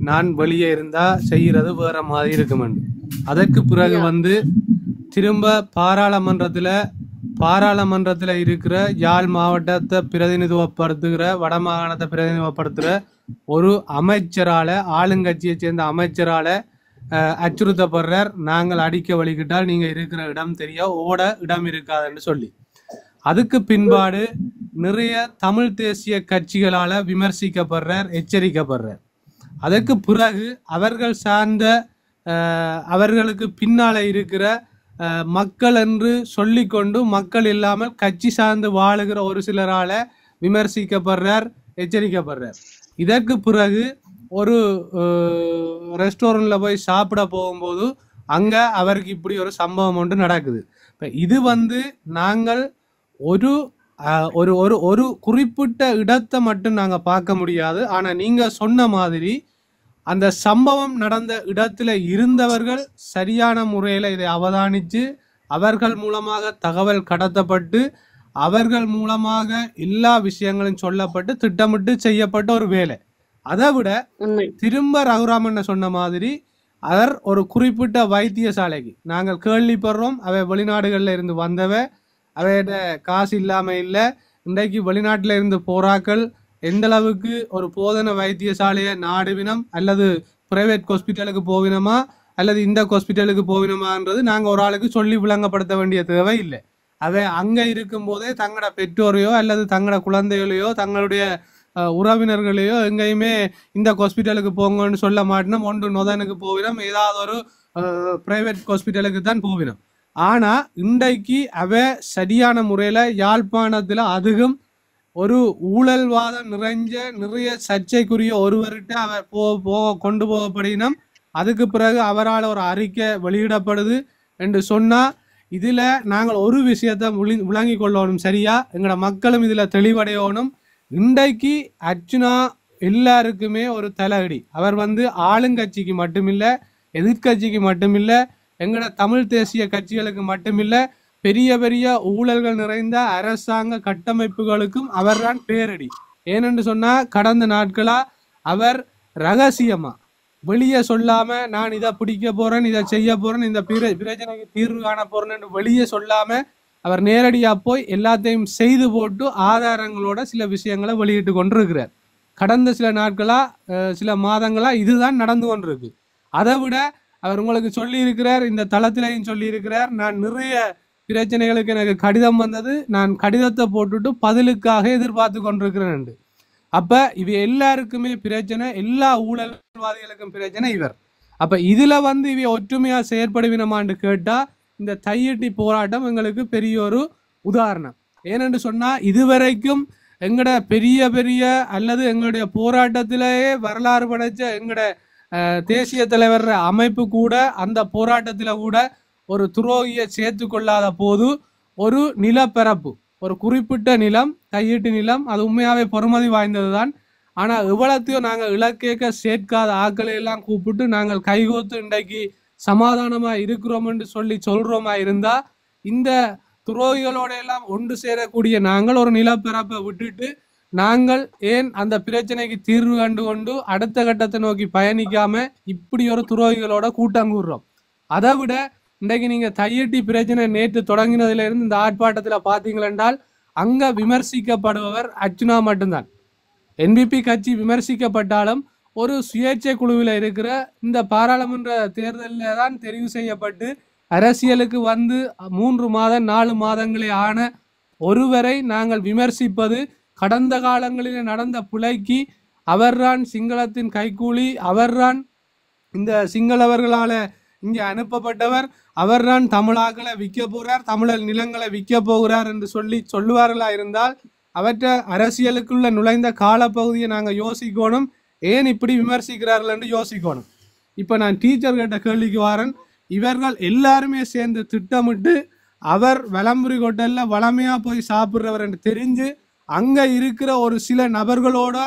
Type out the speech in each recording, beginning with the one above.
நான் வெளியே இருந்தா செய்யறது வேற மாதிரி இருக்குமெண்டு. அதற்கு பிறகு திரும்ப பாராளுமன்றத்துல இருக்கிற யாழ் மாவட்டத்தை பிரதிநிதித்துவப்படுத்துகிற வடமாகாணத்தை பிரதிநிதித்துவப்படுத்துகிற ஒரு அமைச்சரால, ஆளுங்கட்சியை சேர்ந்த அமைச்சரால அச்சுறுத்தப்படுறார். நாங்கள் அடிக்க வழிகிட்டால் நீங்க இருக்கிற இடம் தெரிய ஓட இடம் இருக்காதுன்னு சொல்லி. அதுக்கு பின்பாடு நிறைய தமிழ் தேசிய கட்சிகளால விமர்சிக்கப்படுறார், எச்சரிக்கப்படுறார். அதற்கு பிறகு அவர்கள் சார்ந்த அவர்களுக்கு பின்னால இருக்கிற மக்கள் என்று சொல்லிக்கொண்டு மக்கள் இல்லாமல் கட்சி சார்ந்து வாழுகிற ஒரு சிலரால விமர்சிக்கப்படுறார், எச்சரிக்கப்படுறார். இதற்கு பிறகு ஒரு ரெஸ்டாரண்ட்ல போய் சாப்பிட போகும்போது அங்க அவருக்கு இப்படி ஒரு சம்பவம் ஒன்று நடக்குது. இது நாங்கள் ஒரு ஒரு ஒரு ஒரு குறிப்பிட்ட இடத்தை மட்டும் நாங்க பார்க்க முடியாது. ஆனா நீங்க சொன்ன மாதிரி அந்த சம்பவம் நடந்த இடத்துல இருந்தவர்கள் சரியான முறையில இதை அவதானிச்சு அவர்கள் மூலமாக தகவல் கடத்தப்பட்டு அவர்கள் மூலமாக எல்லா விஷயங்களும் சொல்லப்பட்டு திட்டமிட்டு செய்யப்பட்ட ஒரு வேலை. அதை விட திரும்ப ரகுராமன் சொன்ன மாதிரி அவர் ஒரு குறிப்பிட்ட வைத்தியசாலைக்கு நாங்கள் கேள்விப்படுறோம், அவை வெளிநாடுகள்ல இருந்து வந்தவ, அவையிட காசு இல்லாம இல்லை, இன்றைக்கு வெளிநாட்டில இருந்து போராக்கள் எந்த அளவுக்கு ஒரு போதன வைத்தியசாலையை நாடுவினம் அல்லது பிரைவேட் ஹாஸ்பிட்டலுக்கு போவினமா அல்லது இந்த ஹாஸ்பிட்டலுக்கு போவினமான்றது நாங்கள் ஒரு ஆளுக்கு சொல்லி விளங்கப்படுத்த வேண்டிய தேவை இல்லை. அவை அங்கே இருக்கும் போதே தங்களோட பெற்றோரையோ அல்லது தங்களோட குழந்தைகளையோ தங்களுடைய உறவினர்களையோ எங்கேயுமே இந்த ஹாஸ்பிட்டலுக்கு போங்கன்னு சொல்ல மாட்டோம். ஒன்று நொதனுக்கு போவினோம், ஏதாவது ஒரு பிரைவேட் ஹாஸ்பிட்டலுக்கு தான் போவினோம். ஆனா இன்றைக்கு அவ சரியான முறையில யாழ்ப்பாணத்துல அதுவும் ஒரு ஊழல்வாதம் நிறைஞ்ச நிறைய சர்ச்சைக்குரிய ஒருவர்கிட்ட அவர் கொண்டு போகப்படினும் அதுக்கு பிறகு அவரால் ஒரு அறிக்கை வெளியிடப்படுது என்று சொன்னா இதுல நாங்கள் ஒரு விஷயத்தை விளங்கி கொள்ளணும். சரியா, எங்களோட மக்களும் இதுல தெளிவடையணும். இன்றைக்கு அர்ச்சுனா எல்லாருக்குமே ஒரு தலையடி. அவர் ஆளுங்கட்சிக்கு மட்டுமில்லை, எதிர்கட்சிக்கு மட்டுமில்லை, எங்களோட தமிழ் தேசிய கட்சிகளுக்கு மட்டுமில்லை, பெரிய பெரிய ஊழல்கள் நிறைந்த அரசாங்க கட்டமைப்புகளுக்கும் அவர் தான் பேரடி. ஏனென்று சொன்னா கடந்த நாட்களா அவர் ரகசியமா வெளியே சொல்லாம நான் இதை பிடிக்க போறேன், இதை செய்ய போறேன், இந்த பிரச்சனைக்கு தீர்வு காண போறேன்னு வெளியே சொல்லாம அவர் நேரடியா போய் எல்லாத்தையும் செய்து போட்டு ஆதாரங்களோட சில விஷயங்களை வெளியிட்டு கொண்டிருக்கிறார். கடந்த சில நாட்களா சில மாதங்களா இதுதான் நடந்து கொண்டிருக்கு. அதை விட அவர் உங்களுக்கு சொல்லி இருக்கிறார், இந்த தளத்திலையும் சொல்லி இருக்கிறார், நான் நிறைய பிரச்சனைகளுக்கு எனக்கு கடிதம் வந்தது, நான் கடிதத்தை போட்டுட்டு பதிலுக்காக எதிர்பார்த்து கொண்டிருக்கிறேன். அப்ப இவ எல்லாருக்குமே பிரச்சனை, எல்லா ஊழல்வாதிகளுக்கும் பிரச்சனை இவர். அப்ப இதுல இவ ஒற்றுமையா செயற்படுவினமான்னு கேட்டா இந்த தையிட்டி போராட்டம் எங்களுக்கு பெரிய ஒரு உதாரணம். ஏனென்று சொன்னா இதுவரைக்கும் எங்கட பெரிய பெரிய அல்லது எங்களுடைய போராட்டத்திலேயே வரலாறு படைச்ச எங்கட தேசிய தலைவர் அமைப்பு கூட அந்த போராட்டத்துல கூட ஒரு துரோகியை சேர்த்து கொள்ளாத போது ஒரு நிலப்பரப்பு, ஒரு குறிப்பிட்ட நிலம், கையீட்டு நிலம், அது உண்மையாவே பொறுமதி வாய்ந்ததுதான். ஆனா எவ்வளத்தையும் நாங்கள் இலக்கேக்க சேர்க்காத ஆக்களை எல்லாம் கூப்பிட்டு நாங்கள் கைகோத்து இன்றைக்கு சமாதானமா இருக்கிறோம் என்று சொல்றோமா இருந்தா இந்த துரோகிகளோட எல்லாம் ஒன்று சேரக்கூடிய நாங்கள் ஒரு நிலப்பரப்பை விட்டுட்டு நாங்கள் ஏன் அந்த பிரச்சனைக்கு தீர்வு கண்டு கொண்டு அடுத்த கட்டத்தை நோக்கி பயணிக்காம இப்படி ஒரு துரோகிகளோட கூட்டம் கூடுறோம். அதை விட இன்றைக்கு நீங்க தையிட்டி பிரச்சனை நேற்று தொடங்கினதுல இருந்து இந்த ஆர்ப்பாட்டத்துல பாத்தீங்களென்றால் அங்க விமர்சிக்கப்படுபவர் அர்ச்சுனா மட்டும்தான். என்பிபி கட்சி விமர்சிக்கப்பட்டாலும் ஒரு சுயேட்சை குழுவில் இருக்கிற இந்த பாராளுமன்ற தேர்தலில் தான் தெரிவு செய்யப்பட்டு அரசியலுக்கு 3 மாதம் 4 மாதங்களே ஆன ஒருவரை நாங்கள் விமர்சிப்பது கடந்த காலங்களில் நடந்த பிழைக்கு அவர்தான் சிங்களத்தின் கைக்கூலி, அவர்தான் இந்த சிங்களவர்களால இங்கே அனுப்பப்பட்டவர், அவர்தான் தமிழாக்களை விற்க போறார், தமிழர் நிலங்களை விற்க போகிறார் என்று சொல்லுவார்களா இருந்தால் அவற்றை அரசியலுக்குள்ள நுழைந்த காலப்பகுதியை நாங்கள் யோசிக்கணும். ஏன் இப்படி விமர்சிக்கிறார்கள் என்று யோசிக்கணும். இப்ப நான் டீச்சர் கேட்ட கேள்விக்கு வாரன், இவர்கள் எல்லாருமே சேர்ந்து திட்டமிட்டு அவர் வலம்புரி ஹோட்டல்ல வளமையா போய் சாப்பிட்றவர் என்று தெரிஞ்சு அங்க இருக்கிற ஒரு சில நபர்களோட,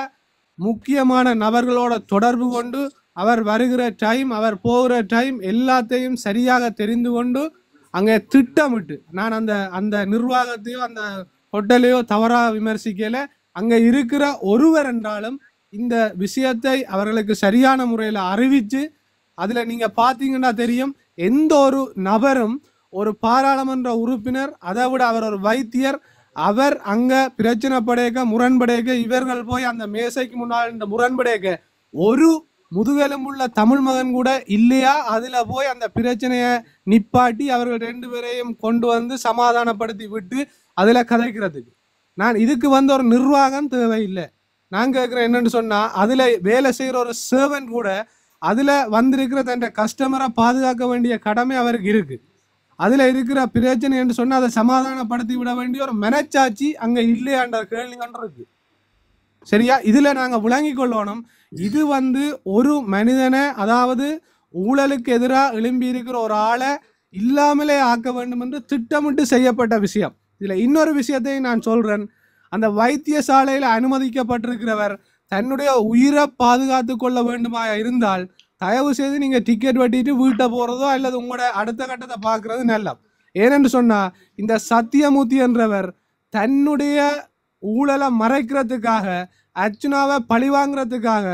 முக்கியமான நபர்களோட தொடர்பு கொண்டு அவர் வருகிற டைம், அவர் போகிற டைம் எல்லாத்தையும் சரியாக தெரிந்து கொண்டு அங்கே திட்டமிட்டு, நான் அந்த நிர்வாகத்தையோ அந்த ஹோட்டலையோ தவறாக விமர்சிக்கல, அங்க இருக்கிற ஒருவர் என்றாலும் இந்த விஷயத்தை அவர்களுக்கு சரியான முறையில் அறிவித்து அதில் நீங்கள் பார்த்தீங்கன்னா தெரியும், எந்த ஒரு நபரும் ஒரு பாராளுமன்ற உறுப்பினர், அதை விட அவர் ஒரு வைத்தியர், அவர் அங்கே பிரச்சனை படையக்க முரண்படையக்க இவர்கள் போய் அந்த மேசைக்கு முன்னால் இந்த முரண்படையக்க ஒரு முதுகெலும்புள்ள தமிழ் மகன் கூட இல்லையா அதில் போய் அந்த பிரச்சனையை நிப்பாட்டி அவர்கள் 2 பேரையும் கொண்டு வந்து சமாதானப்படுத்தி விட்டு அதில் கதைக்கிறதுக்கு. நான் இதுக்கு வந்து ஒரு நிர்வாகம் தேவையில்லை. நான் கேட்குறேன் என்னன்னு சொன்னால், அதில் வேலை செய்கிற ஒரு சர்வன்ட் கூட அதில் வந்திருக்கிற தன் கஸ்டமரை பாதுகாக்க வேண்டிய கடமை அவருக்கு இருக்குது. அதில் இருக்கிற பிரச்சனை என்று சொன்னால் அதை சமாதானப்படுத்தி விட வேண்டிய ஒரு மனச்சாட்சி அங்கே இல்லையான்ற கேள்வி ஒன்று இருக்கு. சரியா? இதில் நாங்கள் விளங்கி கொள்ளணும், இது வந்து ஒரு மனிதனை, அதாவது ஊழலுக்கு எதிராக எழும்பி இருக்கிற ஒரு ஆளை இல்லாமலே ஆக்க வேண்டும் என்று திட்டமிட்டு செய்யப்பட்ட விஷயம். இதில் இன்னொரு விஷயத்தையும் நான் சொல்கிறேன். அந்த வைத்தியசாலையில் அனுமதிக்கப்பட்டிருக்கிறவர் தன்னுடைய உயிரை பாதுகாத்து கொள்ள வேண்டுமா இருந்தால் தயவு செய்து நீங்கள் டிக்கெட் வெட்டிட்டு வீட்டை போகிறதோ அல்லது உங்களோட அடுத்த கட்டத்தை பார்க்குறது நல்ல. ஏனென்று சொன்னால், இந்த சத்தியமூர்த்தி என்றவர் தன்னுடைய ஊழலை மறைக்கிறதுக்காக, அர்ச்சுனாவை பழிவாங்கிறதுக்காக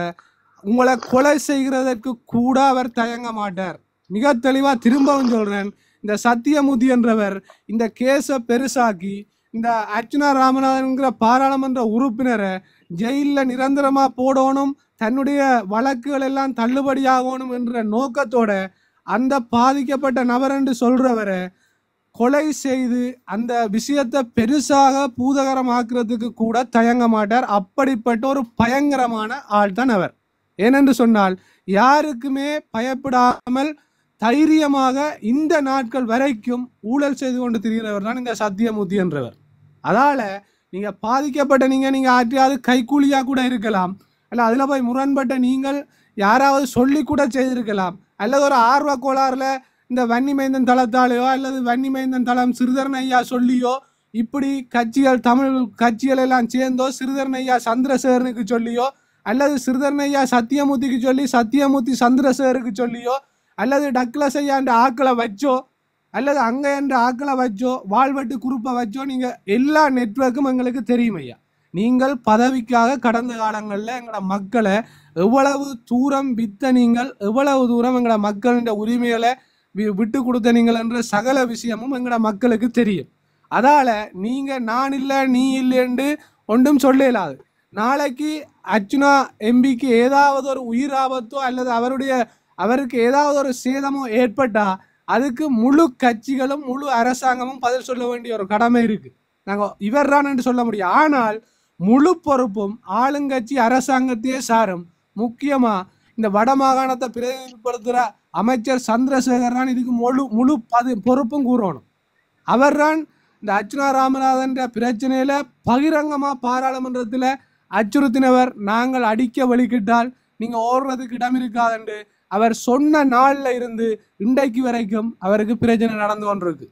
உங்களை கொலை செய்கிறதற்கு கூட அவர் தயங்க மாட்டார். மிக தெளிவாக திரும்பவும் சொல்கிறேன், இந்த சத்தியமூர்த்தி என்றவர் இந்த கேஸை பெருசாக்கி இந்த அர்ச்சுனா ராமநாதன்கிற பாராளுமன்ற உறுப்பினரை ஜெயிலில் நிரந்தரமாக போடணும், தன்னுடைய வழக்குகள் எல்லாம் தள்ளுபடியாகணும் என்ற நோக்கத்தோட அந்த பாதிக்கப்பட்ட நபர் என்று சொல்றவரை கொலை செய்து அந்த விஷயத்தை பெருசாக பூதகரமாக்குறதுக்கு கூட தயங்க மாட்டார். அப்படிப்பட்ட ஒரு பயங்கரமான ஆள் தான் அவர். ஏனென்று சொன்னால், யாருக்குமே பயப்படாமல் தைரியமாக இந்த நாட்கள் வரைக்கும் ஊழல் செய்து கொண்டு திரிகிறவர் தான் இந்த சத்தியமூர்த்தி என்றவர். அதால் நீங்கள் பாதிக்கப்பட்ட நீங்கள் ஆற்றியாவது கைக்கூலியாக கூட இருக்கலாம், அல்ல அதில் போய் முரண்பட்ட நீங்கள் யாராவது சொல்லி கூட செய்திருக்கலாம், அல்லது ஒரு ஆர்வ கோளாறுல இந்த வன்னிமைந்தன் தளத்தாலேயோ அல்லது வன்னிமைந்தன் தளம் சிறிதரன் ஐயா சொல்லியோ இப்படி கட்சிகள் தமிழ் கட்சிகள் எல்லாம் சேர்ந்தோ சிறிதரன் ஐயா சந்திரசேகரனுக்கு சொல்லியோ அல்லது சிறிதரன் ஐயா சத்தியமூர்த்திக்கு சொல்லி சத்தியமூர்த்தி சந்திரசேகருக்கு சொல்லியோ அல்லது டக்ளஸ் ஐயா என்ற ஆக்களை வச்சோ அல்லது அங்கே என்ற ஆக்களை வச்சோ வாழ்வெட்டு குரூப்பை வச்சோ நீங்கள் எல்லா நெட்வொர்க்கும் எங்களுக்கு தெரியும் ஐயா. நீங்கள் பதவிக்காக கடந்த காலங்களில் எங்களோட மக்களை எவ்வளவு தூரம் வித்த நீங்கள், எவ்வளவு தூரம் எங்களோட மக்களின் உரிமைகளை விட்டு கொடுத்த நீங்கள் என்ற சகல விஷயமும் எங்களோட மக்களுக்கு தெரியும். அதால் நீங்கள் நான் இல்லை நீ இல்லைன்னு ஒன்றும் சொல்லலாது. நாளைக்கு அர்ச்சுனா எம்பிக்கு ஏதாவது ஒரு உயிர் ஆபத்தோ அல்லது அவருக்கு ஏதாவது ஒரு சேதமோ ஏற்பட்டால் அதுக்கு முழு கட்சிகளும் முழு அரசாங்கமும் பதில் சொல்ல வேண்டிய ஒரு கடமை இருக்குது. நாங்கள் இவர் தான் என்று சொல்ல முடியும். ஆனால் முழு பொறுப்பும் ஆளுங்கட்சி அரசாங்கத்தையே சாரும். முக்கியமாக இந்த வடமாகாணத்தை பிரதிநிதிப்படுத்துகிற அமைச்சர் சந்திரசேகர் தான் இதுக்கு முழு பொறுப்பும் கூறணும். அவர் தான் இந்த அர்ச்சுனா ராமநாதன் பிரச்சனையில் பகிரங்கமாக பாராளுமன்றத்தில் அச்சுறுத்தினவர். நாங்கள் அடிக்க வலிக்கிட்டால் நீங்கள் ஓடுறதுக்கு இடம் இருக்காதுண்டு அவர் சொன்ன நாளில் இருந்து இன்றைக்கு வரைக்கும் அவருக்கு பிரச்சனை நடந்து கொண்டிருக்கு.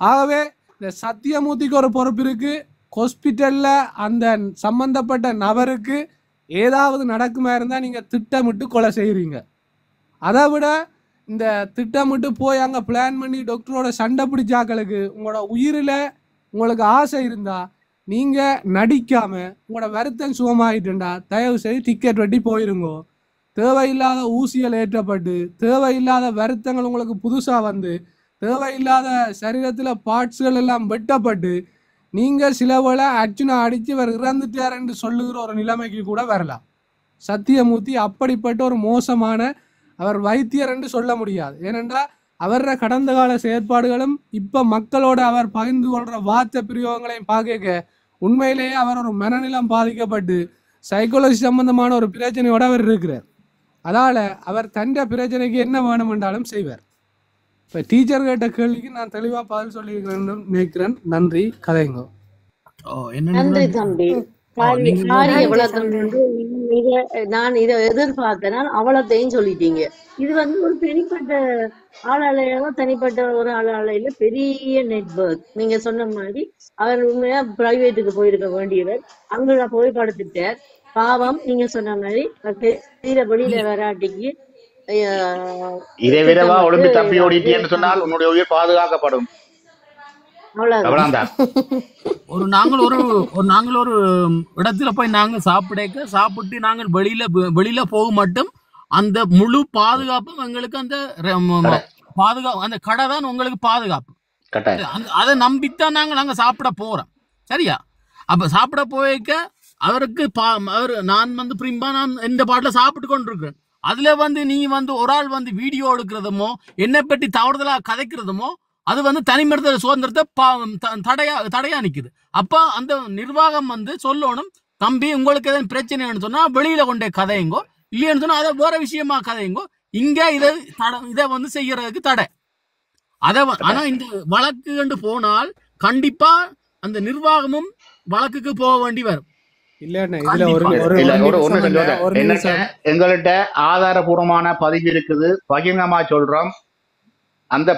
ஆகவே இந்த சத்தியமூர்த்திக்கு ஒரு பொறுப்பு இருக்குது. ஹாஸ்பிட்டலில் அந்த சம்பந்தப்பட்ட நபருக்கு ஏதாவது நடக்குமா இருந்தால் நீங்கள் திட்டமிட்டு கொலை செய்கிறீங்க. அதை விட இந்த திட்டமிட்டு போய் அங்கே பிளான் பண்ணி டாக்டரோட சண்டை பிடிச்சாக்களுக்கு உங்களோட உயிரில் உங்களுக்கு ஆசை இருந்தால் நீங்கள் நடிக்காமல் உங்களோட வருத்தம் சுகமாகிட்டுண்டா தயவு செய்து டிக்கெட் வெட்டி போயிருங்கோ. தேவையில்லாத ஊசிகள் ஏற்றப்பட்டு தேவையில்லாத வருத்தங்கள் உங்களுக்கு புதுசாக வந்து தேவையில்லாத சரீரத்தில் பார்ட்ஸ்கள் எல்லாம் வெட்டப்பட்டு நீங்கள் சில வேளை அர்ச்சுனா அடித்து இவர் இறந்துட்டார் என்று சொல்லுகிற ஒரு நிலைமைக்கு கூட வரலாம். சத்தியமூர்த்தி அப்படிப்பட்ட ஒரு மோசமான அவர் வைத்தியர் என்று சொல்ல முடியாது. ஏனென்றால் அவர கடந்த கால செயற்பாடுகளும் இப்போ மக்களோட அவர் பகிர்ந்து கொள்கிற வார்த்தை பிரயோகங்களையும் பார்க்க உண்மையிலேயே அவர் ஒரு மனநிலம் பாதிக்கப்பட்டு சைக்காலஜி சம்பந்தமான ஒரு பிரச்சனையோடு அவர் இருக்கிறார். அதால் அவர் தண்ட பிரச்சனைக்கு என்ன வேணும் என்றாலும் செய்வார். இப்போ டீச்சர் கேட்ட கேள்விக்கு நான் தெளிவாக பதில் சொல்லியிருக்கிறேன் நினைக்கிறேன். நன்றி. கதைங்கோ. நன்றி தம்பி. நான் இதை எதிர்பார்த்தேன், அவ்வளோத்தையும் சொல்லிட்டீங்க. இது வந்து ஒரு தனிப்பட்ட ஆளாலையோ தனிப்பட்ட ஒரு ஆளாலையில பெரிய நெட்வொர்க். நீங்க சொன்ன மாதிரி அவர் உண்மையா பிரைவேட்டுக்கு போயிருக்க வேண்டியவர் அங்க போய் படுத்துட்டார். பாவம். நீங்க சொன்ன மாதிரி வெளியில வராட்டிக்கு இதை விடவா ஒளிம்பி தப்பி ஓடிட்டேன்னு சொன்னால் உன்னுடைய உயிர் பாதுகாக்கப்படும். அவ்வளவுதான். அவ்வளவுதான். நாங்கள் ஒரு இடத்துல போய் நாங்க சாப்பிட்டு நாங்கள் வெளியில போக மட்டும் அந்த முழு பாதுகாப்பும் எங்களுக்கு அந்த பாதுகாப்பு அந்த கடை தான் உங்களுக்கு பாதுகாப்பு. அதை நம்பித்தான் நாங்கள் அங்க சாப்பிட போறோம். சரியா? அப்ப சாப்பிட போய்க்க அவருக்கு நான் வந்து பிரிம்பா நான் இந்த பாட்டில் சாப்பிட்டு கொண்டிருக்கிறேன். அதுல வந்து நீ வந்து ஒரு ஆள் வந்து வீடியோ எடுக்கிறதுமோ என்னை பற்றி தவறுதலா கதைக்கிறதுமோ அது வந்து தனிமனித சுதந்திரத்தை தடையா நிக்குது. அப்ப அந்த நிர்வாகம் வந்து சொல்லணும், தம்பி உங்களுக்கு எதாவது பிரச்சனைன்னு சொன்னா வெளியில கொண்டே கதையுங்கோ, இல்லைன்னு சொன்னா அதை வேற விஷயமா கதையுங்கோ, இங்க இதை வந்து செய்யறதுக்கு தடை. ஆனா இந்த வழக்கு கண்டு போனால் கண்டிப்பா அந்த நிர்வாகமும் வழக்குக்கு போக வேண்டி வரும். எங்கள்கிட்ட ஆதாரபூர்வமான பதிவு இருக்குது, பகிரங்கமா சொல்றோம். அந்த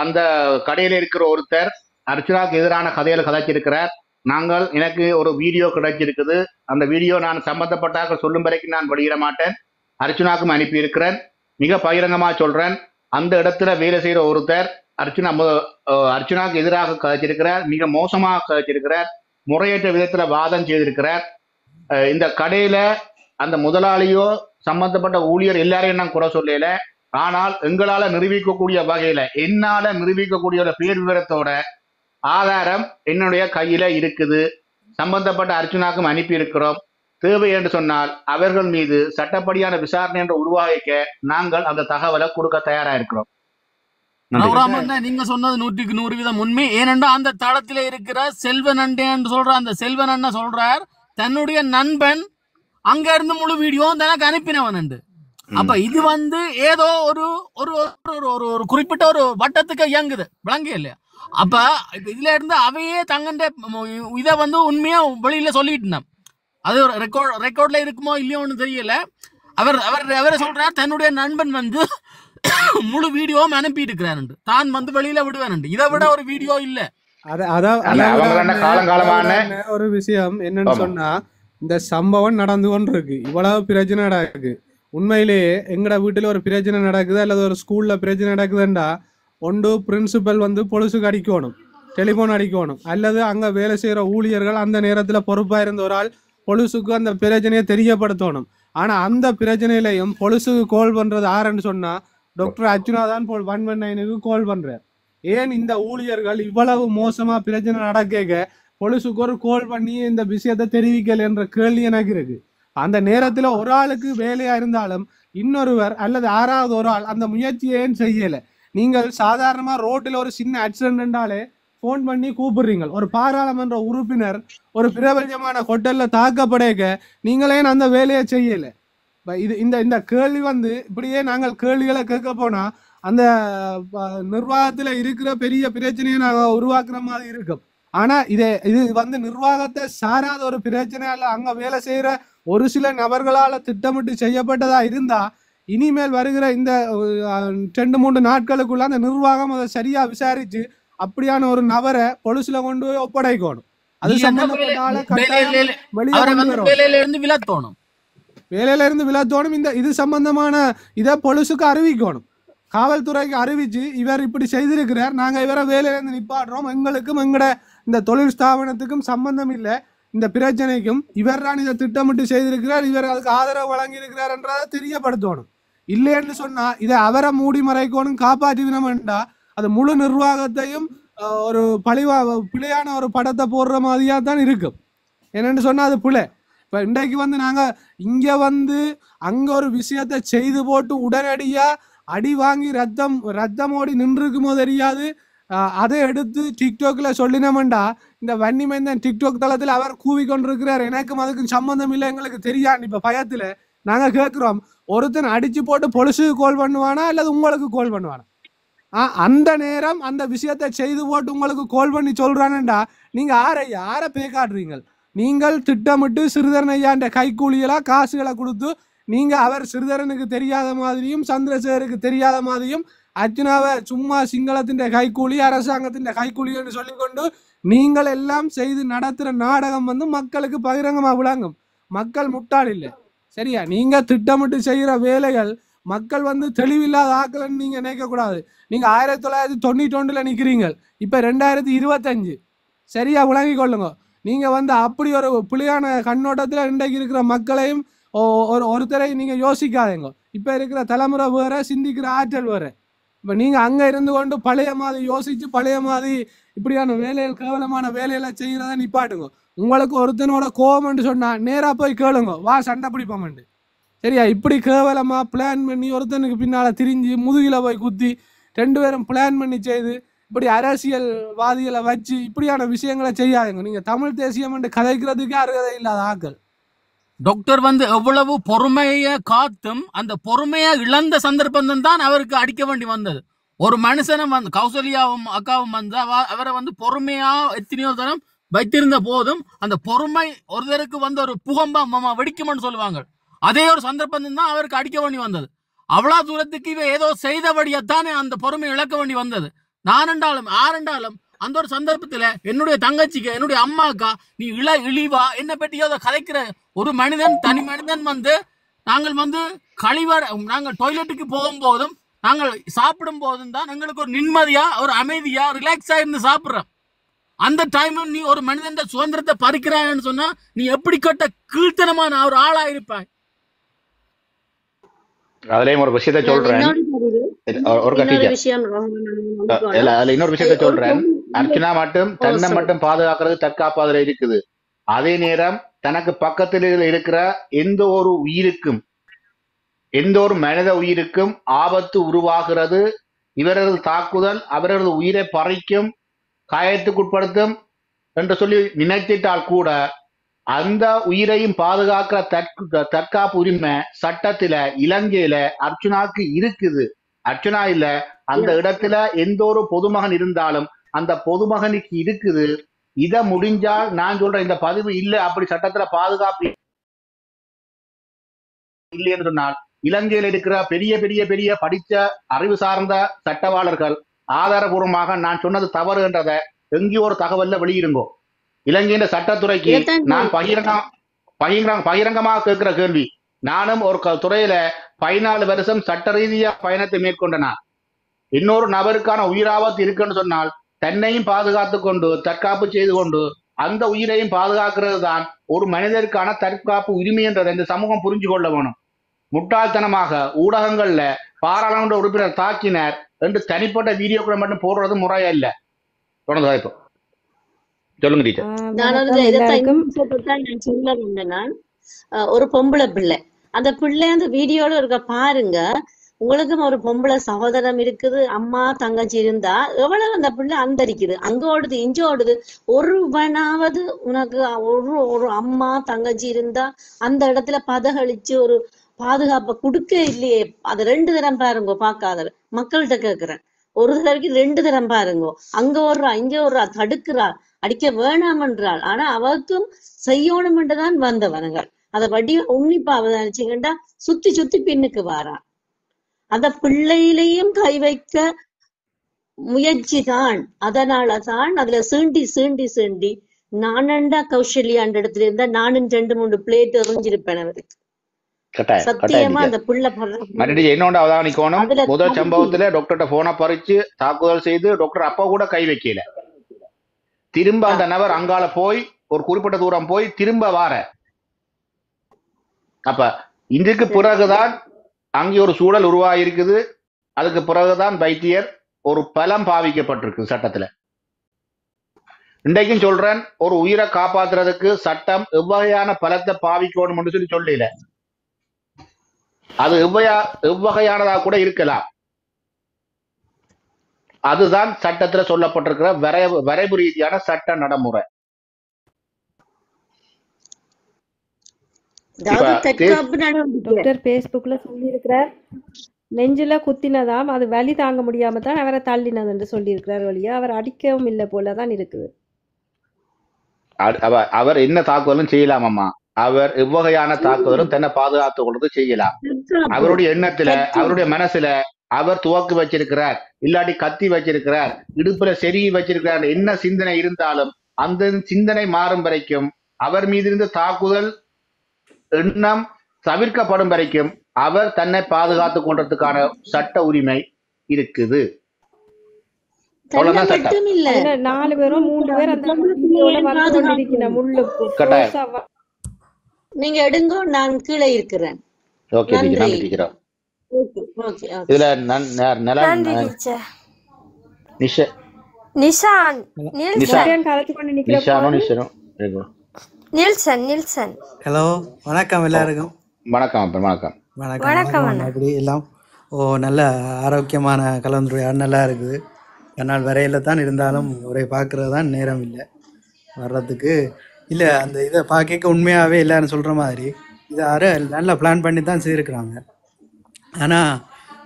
அந்த கடையில இருக்கிற ஒருத்தர் அர்ச்சனாவுக்கு எதிரான கதையில கதைச்சிருக்கிறார். எனக்கு ஒரு வீடியோ கிடைச்சிருக்குது. அந்த வீடியோ நான் சம்பந்தப்பட்டாக சொல்லும் வரைக்கும் நான் வெளியிட மாட்டேன். அர்ச்சனாவுக்கும் அனுப்பி இருக்கிறேன். மிக பகிரங்கமா சொல்றேன். அந்த இடத்துல வேலை செய்யற ஒருத்தர் அர்ச்சனாவுக்கு எதிராக கதைச்சிருக்கிறார், மிக மோசமாக கதைச்சிருக்கிறார், முறையற்ற விதத்துல வாதம் செய்திருக்கிறார். இந்த கடையில அந்த முதலாளியோ சம்பந்தப்பட்ட ஊழியர் எல்லாரையும் நான் குறை சொல்லல. ஆனால் எங்களால நிரூபிக்கக்கூடிய வகையில என்னால நிரூபிக்கக்கூடிய பேர் விவரத்தோட ஆதாரம் என்னுடைய கையில இருக்குது. சம்பந்தப்பட்ட அர்ச்சனாக்கும் அனுப்பி இருக்கிறோம். தேவை என்று சொன்னால் அவர்கள் மீது சட்டப்படியான விசாரணை என்று உருவாக்க நாங்கள் அந்த தகவலை கொடுக்க தயாரா இருக்கிறோம். நீங்க சொன்னது 100% உண்மை. ஏனென்றா அந்த தளத்தில இருக்கிற செல்வன் அண்டேன்னு சொல்ற அந்த செல்வன் அண்ணன் சொல்றார், தன்னுடைய நண்பன் அங்க இருந்து முழு வீடியோ தனக்கு அனுப்பினவன். அப்ப இது வந்து ஏதோ ஒரு ஒரு குறிப்பிட்ட ஒரு வட்டத்துக்கு இயங்குது, விளங்க இல்லையா? அப்ப இதுல இருந்து அவையே தங்கண்ட இதை வந்து உண்மையா வெளியில சொல்லிட்டு அது ரெக்கார்ட்ல இருக்குமோ இல்லையோன்னு தெரியல. அவரை சொல்றார், தன்னுடைய நண்பன் வந்து முழு வீடியோவும் அனுப்பி இருக்கிறார், தான் வந்து வெளியில விடுவேன். இதை விட ஒரு வீடியோ இல்ல. ஒரு விஷயம் என்னன்னு சொன்னா, இந்த சம்பவம் நடந்து கொண்டிருக்கு, இவ்வளவு பிரச்சனை நடக்குது. உண்மையிலேயே எங்கட வீட்டுல ஒரு பிரச்சனை நடக்குது அல்லது ஒரு ஸ்கூல்ல பிரச்சனை நடக்குதுண்டா, ஒன்று பிரின்சிபல் வந்து பொலிசுக்கு அடிக்கணும், டெலிஃபோன் அடிக்கணும், அல்லது அங்க வேலை செய்யற ஊழியர்கள் அந்த நேரத்துல பொறுப்பா இருந்த ஒரு ஆள் பொலிசுக்கு அந்த பிரச்சனையை தெரியப்படுத்தணும். ஆனா அந்த பிரச்சனையிலையும் பொலிசுக்கு கால் பண்றது யாருன்னு சொன்னா டாக்டர் அர்ச்சனா தான் 119க்கு கால் பண்றார். ஏன் இந்த ஊழியர்கள் இவ்வளவு மோசமா பிரச்சனை நடக்க பொலிசுக்கு ஒரு கால் பண்ணி இந்த விஷயத்தை தெரிவிக்கல என்ற கேள்வி எனக்கு இருக்கு. அந்த நேரத்துல ஒரு ஆளுக்கு வேலையா இருந்தாலும் இன்னொருவர் அல்லது யாராவது ஒரு ஆள் அந்த முயற்சியை ஏன் செய்யல? நீங்கள் சாதாரணமா ரோட்டில் ஒரு சின்ன ஆக்சிடென்டாலே போன் பண்ணி கூப்பிடுறீங்க. ஒரு பாராளுமன்ற உறுப்பினர் ஒரு பிரபஞ்சமான ஹோட்டல்ல தாக்கப்படைக்க நீங்களே அந்த வேலையை செய்யல. இது இந்த கேள்வி வந்து இப்படியே நாங்கள் கேள்விகளை கேட்க போனா அந்த நிர்வாகத்துல இருக்கிற பெரிய பிரச்சனையை நாங்கள் உருவாக்குற மாதிரி இருக்கும். ஆனா இது வந்து நிர்வாகத்தை சாராத ஒரு பிரச்சனையால அங்க வேலை செய்யற ஒரு சில நபர்களால திட்டமிட்டு செய்யப்பட்டதா இருந்தா இனிமேல் வருகிற இந்த 2-3 நாட்களுக்குள்ள அந்த நிர்வாகம் அதை சரியா விசாரிச்சு அப்படியான ஒரு நபரை பொலிசுல கொண்டு போய் ஒப்படைக்கணும். அது சம்பந்தப்பட்ட வேலையில இருந்து விலத்தோணும். இது சம்பந்தமான இதை பொலிசுக்கு அறிவிக்கணும், காவல்துறைக்கு அறிவிச்சு இவர் இப்படி செய்திருக்கிறார், நாங்க இவரை வேலையில இருந்து நிப்பாடுறோம், எங்களுக்கும் எங்கட இந்த தொழில் ஸ்தாபனத்துக்கும் சம்பந்தம் இல்லை, இந்த பிரச்சனைக்கும் இவர் தான் இதை திட்டமிட்டு செய்திருக்கிறார், இவர் அதுக்கு ஆதரவு வழங்கி இருக்கிறார் என்றதை தெரியப்படுத்தணும். இல்லைன்னு சொன்னா இதை அவரை மூடி மறைக்கணும், காப்பாற்றினோம்டா அது முழு நிர்வாகத்தையும் ஒரு பிழையான ஒரு படத்தை போடுற மாதிரியா தான் இருக்கும். என்னன்னு சொன்னா அது பிழை. இப்ப இன்றைக்கு வந்து நாங்க இங்க வந்து அங்க ஒரு விஷயத்த செய்து போட்டு உடனடியா அடி வாங்கி ரத்தம் ஓடி நின்றுக்குமோ தெரியாது, அதை எடுத்து டிக்டாக்ல சொல்லினோம்டா இந்த வன்னிமைந்தன் டிக்டாக் தளத்துல அவர் கூவி கொண்டிருக்கிறார், எனக்கும் அதுக்கும் சம்பந்தம் இல்லை, எங்களுக்கு தெரியாது. இப்ப பயத்துல நாங்க கேட்கிறோம், ஒருத்தன் அடிச்சு போட்டு பொலிசுக்கு கால் பண்ணுவானா அல்லது உங்களுக்கு கால் பண்ணுவானா? அந்த நேரம் அந்த விஷயத்தை செய்து போட்டு உங்களுக்கு கால் பண்ணி சொல்றானுண்டா நீங்க யாரை பேக்காடுறீங்க? நீங்கள் திட்டமிட்டு சிறிதரன் ஐயாண்ட கைக்கூலிகளா காசுகளை கொடுத்து நீங்க அவர் சிறிதரனுக்கு தெரியாத மாதிரியும் சந்திரசேகருக்கு தெரியாத மாதிரியும் அர்ச்சனாவை சும்மா சிங்களத்தின் கைக்கூலி அரசாங்கத்தின் கைக்கூலி என்று சொல்லிக்கொண்டு நீங்கள் எல்லாம் செய்து நடத்துற நாடகம் வந்து மக்களுக்கு பகிரங்கமா விளங்கும். மக்கள் முட்டாள் இல்லை, சரியா? நீங்க திட்டமிட்டு செய்யற வேலைகள் மக்கள் வந்து தெளிவில்லாத ஆக்கலன்னு நீங்க நினைக்க கூடாது. நீங்க 1991 நிக்கிறீங்க, இப்ப 2025. சரியா விளங்கி கொள்ளுங்க. நீங்க வந்து அப்படி ஒரு புலியான கண்ணோட்டத்துல இன்றைக்கு இருக்கிற மக்களையும் ஒருத்தரை நீங்க யோசிக்காதீங்க. இப்ப இருக்கிற தலைமுறை வேற, சிந்திக்கிற ஆற்றல் வேற. இப்ப நீங்க அங்க இருந்து கொண்டு பழைய மாதிரி யோசிச்சு பழைய மாதிரி இப்படியான வேலைகள், கேவலமான வேலையெல்லாம் செய்யறத நிப்பாட்டுங்க. உங்களுக்கு ஒருத்தனோட கோவம்னு சொன்னா நேரா போய் கேளுங்க, வா சண்டை பிடிப்போம்ண்டு. சரியா? இப்படி கேவலமா பிளான் பண்ணி ஒருத்தனுக்கு பின்னால திரிஞ்சு முதுகில போய் குத்தி 2 பேரும் பிளான் பண்ணி செய்து இப்படி அரசியல்வாதிகளை வச்சு இப்படியான விஷயங்களை செய்யாதுங்க. நீங்க தமிழ் தேசியம் கதைக்கிறதுக்கே அருகதை இல்லாத ஆக்கள். டாக்டர் வந்து எவ்வளவு பொறுமைய காத்தும் அந்த பொறுமையை இழந்த சந்தர்ப்பம் தான் அவருக்கு அடிக்க வேண்டி வந்தது. ஒரு மனுஷனை வந்து கௌசல்யாவும் அக்காவும் வந்து அவரை வந்து பொறுமையா எத்தனையோ தரம் வைத்திருந்த போதும் அந்த பொறுமை ஒருத்தருக்கு வந்து ஒரு புகம்பா வெடிக்கும்னு சொல்லுவாங்க. அதே ஒரு சந்தர்ப்பம் தான் அவருக்கு அடிக்க வேண்டி வந்தது. அவ்வளவு தூரத்துக்கு இவ ஏதோ செய்தபடியத்தானே அந்த பொறுமை இழக்க வேண்டி வந்தது. நானென்றாலும் ஆரென்றாலும் அந்த ஒரு சந்தர்ப்பத்துல என்னுடைய தங்கச்சிக்கு, என்னுடைய அம்மாக்கா, நீ இழிவா என்ன பற்றியோ கதைக்கிற ஒரு மனிதன், தனி மனிதன் வந்து நாங்கள் வந்து நாங்கள் டாய்லெட்டுக்கு போகும்போதும் நாங்கள் சாப்பிடும் போதும் தான் எங்களுக்கு ஒரு நிம்மதியா, ஒரு அமைதியா, ரிலாக்ஸா இருந்து சாப்பிட்றோம். அந்த டைம் நீ ஒரு மனிதன் சுதந்திரத்தை பறிக்கிறான்னு சொன்னா நீ எப்படிப்பட்ட கீழ்த்தனமான ஒரு ஆளா இருப்பாய். அதுலயும் ஒரு விஷயத்த சொல்றேன். இன்னொரு விஷயத்த சொல்றேன். அர்ச்சனா மட்டும் தன்னை மட்டும் பாதுகாக்கிறது தற்காப்பாதுல இருக்குது. அதே நேரம் தனக்கு பக்கத்தில் இருக்கிற எந்த ஒரு உயிருக்கும், எந்த ஒரு மனித உயிருக்கும் ஆபத்து உருவாகிறது, இவரது தாக்குதல் அவரது உயிரை பறிக்கும், காயத்துக்குட்படுத்தும் என்று சொல்லி நினைத்திட்டால் கூட அந்த உயிரையும் பாதுகாக்கிற தற்காப்பு உரிமை சட்டத்துல இலங்கையில அர்ச்சனாக்கு இருக்குது. அர்ச்சனா இல்ல, அந்த இடத்துல எந்த ஒரு பொதுமகன் இருந்தாலும் அந்த பொதுமகனுக்கு இருக்குது. இத முடிஞ்சால் நான் சொல்றேன், இந்த பதிவு இல்ல அப்படி சட்டத்துல பாதுகாப்பு இல்லை என்று சொன்னால் இலங்கையில் இருக்கிற பெரிய பெரிய பெரிய படித்த அறிவு சார்ந்த சட்டவாளர்கள் ஆதாரபூர்வமாக நான் சொன்னது தவறு என்றதை எங்கேயோ ஒரு தகவல்ல வெளியிருங்கோ. இலங்கையின் சட்டத்துறைக்கு நான் பகிரங்கமாக கேட்கிற கேள்வி. நானும் ஒரு துறையில 14 வருஷம் சட்ட ரீதியா பயணத்தை மேற்கொண்டனா. இன்னொரு நபருக்கான உயிராபத்து இருக்குன்னு சொன்னால் தன்னையும் பாதுகாத்து கொண்டு தற்காப்பு செய்து கொண்டு அந்த உயிரையும் பாதுகாக்கிறது தான் ஒரு மனிதருக்கான தற்காப்பு உரிமை என்றதை இந்த சமூகம் புரிஞ்சு கொள்ள வேணும். முட்டாள்தனமாக ஊடகங்கள்ல பாராளுமன்ற உறுப்பினர் தாக்கினர் என்று தனிப்பட்ட வீடியோக்களை மட்டும் போடுறது முறையா இல்ல. தொடர்ந்து வாய்ப்பு சொல்லுங்க டீச்சர். நான் ஒரு பொம்பளை பிள்ளை, அந்த பிள்ளை அந்த வீடியோல இருக்க பாருங்க. உங்களுக்கும் ஒரு பொம்பளை சகோதரம் இருக்குது, அம்மா தங்கச்சி இருந்தா எவ்வளவு அந்த பிள்ளை அந்தரிக்குது, அங்க ஓடுது இஞ்ச ஓடுது. ஒருவனாவது உனக்கு ஒரு அம்மா தங்கச்சி இருந்தா அந்த இடத்துல பதகளிச்சு ஒரு பாதுகாப்பை கொடுக்க இல்லையே. அது 2 தரம் பாருங்க, பாக்காத மக்கள்கிட்ட கேக்குறேன். ஒரு தடவைக்கு 2 தரம் பாருங்க. அங்க ஓடுறா இங்க ஓடுறா, தடுக்கிறா, அடிக்க வேணாமன்றாள். ஆனா அவருக்கும் செய்யணும் என்றுதான் வந்தவனுங்கள். அதை வடிவ உன்னிப்பா நினைச்சுக்கிட்டா சுத்தி சுத்தி பின்னுக்கு வாரான். அந்த பிள்ளையிலையும் கை வைக்க முயற்சி தான். அதனாலதான் அதுல சீண்டி சீண்டி சீண்டி நானண்டா கௌசல்யாண்ட இடத்துல இருந்தா நானும் 2-3 பிளேட் எறிஞ்சிருப்பேன் அவருக்கு. சத்தியமா அந்த புள்ள இன்னொன்று அவதானிக்கணும். முதல் சம்பவத்துல டாக்டர்கிட்ட போனை பறிச்சு தாக்குதல் செய்து டாக்டர் அப்பா கூட கை வைக்கல. திரும்ப அந்த நபர் அங்கால போய் ஒரு குறிப்பிட்ட தூரம் போய் திரும்ப வார. அப்ப இதுக்கு பிறகுதான் அங்கே ஒரு சூழல் உருவாகிருக்குது. அதுக்கு பிறகுதான் வைத்தியர் ஒரு பலம் பாவிக்கப்பட்டிருக்கு சட்டத்துல. இன்றைக்கும் சொல்றேன், ஒரு உயிரை காப்பாத்துறதுக்கு சட்டம் எவ்வகையான பலத்தை பாவிக்கணும் என்று சொல்லல. அது எவ்வகையானதா கூட இருக்கலாம். அதுதான் சட்டத்துல சொல்லப்பட்டிருக்கிற வரைவு ரீதியான சட்ட நடைமுறை. டாக்டர் பேஸ்புக்ல சொல்லி இருக்கிறார், நெஞ்சில குத்தினதாம், அது வலி தாங்க முடியாம தான் அவரை தள்ளினது என்று சொல்லி இருக்கிறார். வழியா அவர் அடிக்கவும் இல்லை போலதான் இருக்குது. அவர் என்ன தாக்குதலும் செய்யலாம் அம்மா. அவர் எவ்வகையான தாக்குதலும் தன்னை பாதுகாத்துக் கொள்றது செய்யலாம். அவருடைய எண்ணத்துல அவருடைய மனசுல அவர் துவக்கு வச்சிருக்கிறார், இல்லாட்டி கத்தி வச்சிருக்கிறார், இடுப்புல செருகி வச்சிருக்கிறார், என்ன சிந்தனை இருந்தாலும் அந்த சிந்தனை மாறும் வரைக்கும், அவர் மீது இருந்து தாக்குதல் எண்ணம் தவிர்க்கப்படும் வரைக்கும் அவர் தன்னை பாதுகாத்துக் கொண்டதுக்கான சட்ட உரிமை இருக்குது. தன்னை அவ்வளவுதான் சட்டம். மட்டும் இல்ல, 4 பேரோ 3 பேர் அந்த பொம்பளை வீடியோல பிள்ளையை வந்து கொண்டிருக்கிற பாதுகாக்கணும். முள்ளுக்கு கட்டாயம். close ஆ நீங்க எடுங்கோ, நான் கீழே இருக்கிறேன். ஓகே டீச்சர், நன்றி. நன்றி டீச்சர். Okay okay okay. இதுல நன்றி டீச்சர். நிஷா நிஷான் நிஷா நில்சன் கலத்து கொண்டு நிக்கிற நிஷானோ போது நிஷானோ இருக்கணும். நில்சன் நில்சன் ஹலோ, வணக்கம் எல்லாருக்கும். வணக்கம் அப்பா, வணக்கம். வணக்கம் வணக்கம் வணக்கம். அண்ணா. எப்படி எல்லாம்? நல்ல ஆரோக்கியமான கலந்துரையாடல் நல்லா இருக்குது. என்னால் வரையில தான் இருந்தாலும் உரை பார்க்கறது தான் நேரம் இல்லை வர்றதுக்கு. இல்லை, அந்த இதை பார்க்க உண்மையாகவே எல்லாரும் சொல்கிற மாதிரி இதை யாரு நல்லா பிளான் பண்ணி தான் செய்திருக்கிறாங்க. ஆனால்